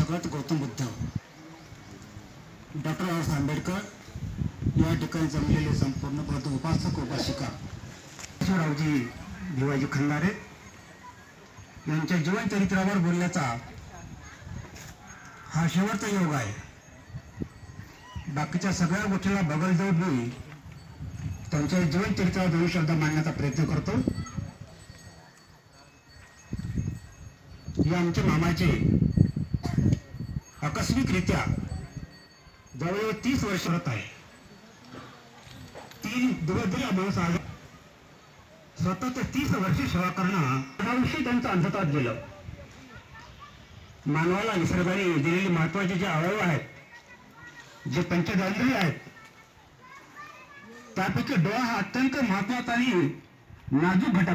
Bhagat Gautam Buddha, doctor Babasaheb Ambedkar या ठिकाणी जमलेले संपूर्ण बौद्ध उपासक उपासिका रावजी भिवाजी खंडारे यांच्या जीवन चरित्रावर बोलण्याचा हा शेवटचा योग आहे. बाकीच्या सगळ्या गोष्टीला बगल देऊन मी त्यांच्या जीवन चरित्रावर 2 शब्द मांडण्याचा प्रयत्न करतो. या आमच्या मामाचे आकस्मिकरित्या जवळजवळ 30 वर्ष होत आहे. 3 दिवस जरी माणूस आला स्वतःच्या 30 वर्ष सेवा करणं याविषयी त्यांचं अंधतात गेलं. मानवाला निसर्गाने दिलेले महत्वाचे जे अवयव आहेत, जे पंचदेंद्रिय आहेत, त्यापैकी डोळा हा अत्यंत महत्वाचा आणि नाजूक घटक आहे.